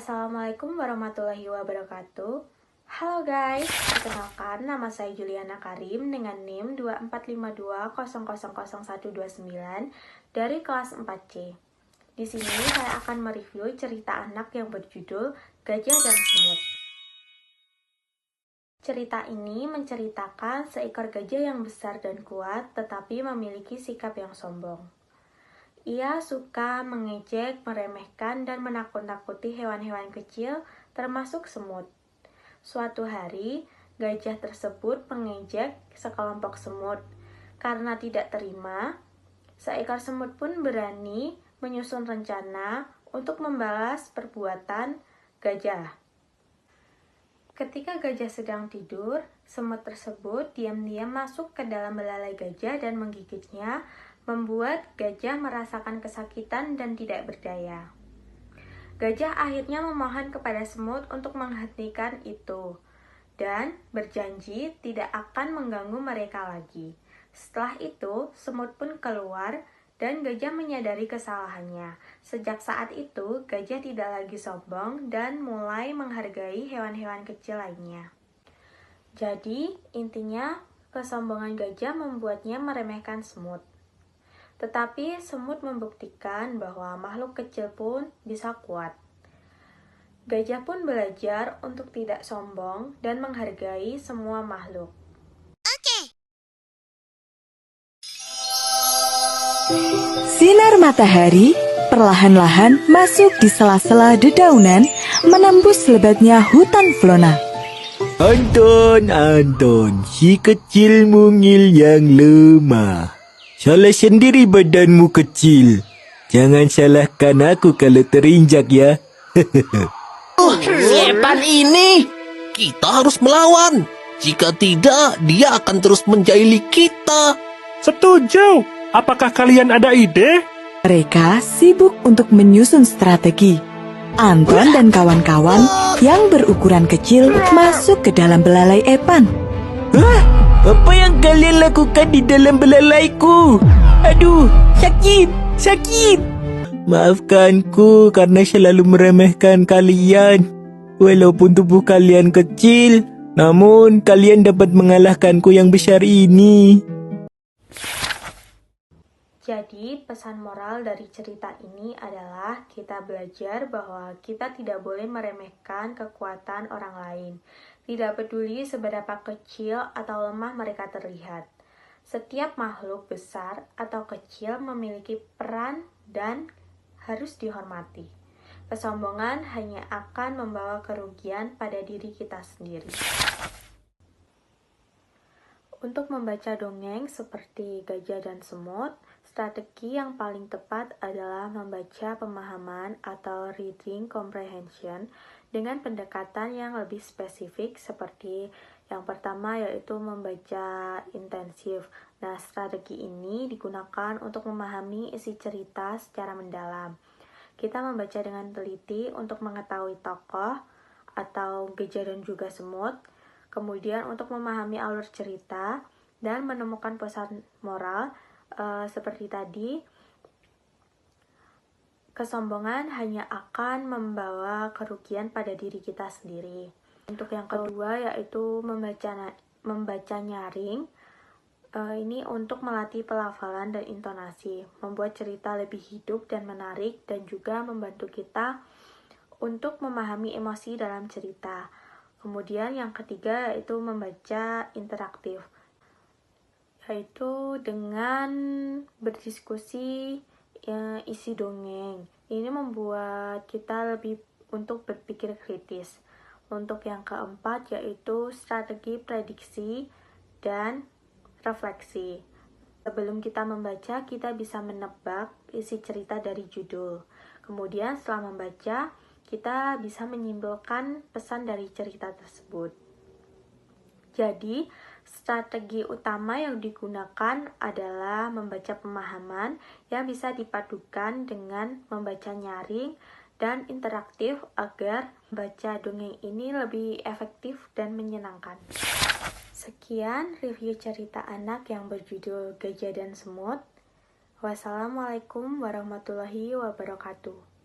Assalamualaikum warahmatullahi wabarakatuh. Halo guys, perkenalkan nama saya Juliana Karim dengan NIM 2452000129 dari kelas 4C. Di sini saya akan mereview cerita anak yang berjudul Gajah dan Semut. Cerita ini menceritakan seekor gajah yang besar dan kuat tetapi memiliki sikap yang sombong. Ia suka mengejek, meremehkan, dan menakut-nakuti hewan-hewan kecil, termasuk semut. Suatu hari, gajah tersebut mengejek sekelompok semut. Karena tidak terima, seekor semut pun berani menyusun rencana untuk membalas perbuatan gajah. Ketika gajah sedang tidur, semut tersebut diam-diam masuk ke dalam belalai gajah dan menggigitnya, membuat gajah merasakan kesakitan dan tidak berdaya. Gajah akhirnya memohon kepada semut untuk menghentikan itu dan berjanji tidak akan mengganggu mereka lagi. Setelah itu, semut pun keluar dan gajah menyadari kesalahannya. Sejak saat itu, gajah tidak lagi sombong dan mulai menghargai hewan-hewan kecil lainnya. Jadi, intinya kesombongan gajah membuatnya meremehkan semut. Tetapi semut membuktikan bahwa makhluk kecil pun bisa kuat. Gajah pun belajar untuk tidak sombong dan menghargai semua makhluk. Sinar matahari perlahan-lahan masuk di sela-sela dedaunan, menembus lebatnya hutan Flona. Anton, si kecil mungil yang lemah. Salah sendiri badanmu kecil. Jangan salahkan aku kalau terinjak ya. Si Epan ini, kita harus melawan. Jika tidak, dia akan terus menjahili kita. Setuju. Apakah kalian ada ide? Mereka sibuk untuk menyusun strategi. Anton dan kawan-kawan yang berukuran kecil masuk ke dalam belalai Epan. Hah? Apa yang kalian lakukan di dalam belalaiku? Aduh, sakit. Maafkanku karena selalu meremehkan kalian. Walaupun tubuh kalian kecil, namun kalian dapat mengalahkanku yang besar ini. Jadi, pesan moral dari cerita ini adalah kita belajar bahwa kita tidak boleh meremehkan kekuatan orang lain. Tidak peduli seberapa kecil atau lemah mereka terlihat. Setiap makhluk besar atau kecil memiliki peran dan harus dihormati. Kesombongan hanya akan membawa kerugian pada diri kita sendiri. Untuk membaca dongeng seperti Gajah dan Semut, strategi yang paling tepat adalah membaca pemahaman atau reading comprehension dengan pendekatan yang lebih spesifik seperti yang pertama yaitu membaca intensif. Nah, strategi ini digunakan untuk memahami isi cerita secara mendalam. Kita membaca dengan teliti untuk mengetahui tokoh atau gajah dan juga semut, kemudian untuk memahami alur cerita dan menemukan pesan moral seperti tadi. Kesombongan hanya akan membawa kerugian pada diri kita sendiri. Untuk yang kedua yaitu membaca nyaring. Ini untuk melatih pelafalan dan intonasi, membuat cerita lebih hidup dan menarik, dan juga membantu kita untuk memahami emosi dalam cerita. Kemudian yang ketiga yaitu membaca interaktif, yaitu dengan berdiskusi isi dongeng. Ini membuat kita lebih untuk berpikir kritis. Untuk yang keempat yaitu strategi prediksi dan refleksi. Sebelum kita membaca, kita bisa menebak isi cerita dari judul. Kemudian setelah membaca, kita bisa menyimpulkan pesan dari cerita tersebut. Jadi, strategi utama yang digunakan adalah membaca pemahaman yang bisa dipadukan dengan membaca nyaring dan interaktif agar membaca dongeng ini lebih efektif dan menyenangkan. Sekian review cerita anak yang berjudul Gajah dan Semut. Wassalamualaikum warahmatullahi wabarakatuh.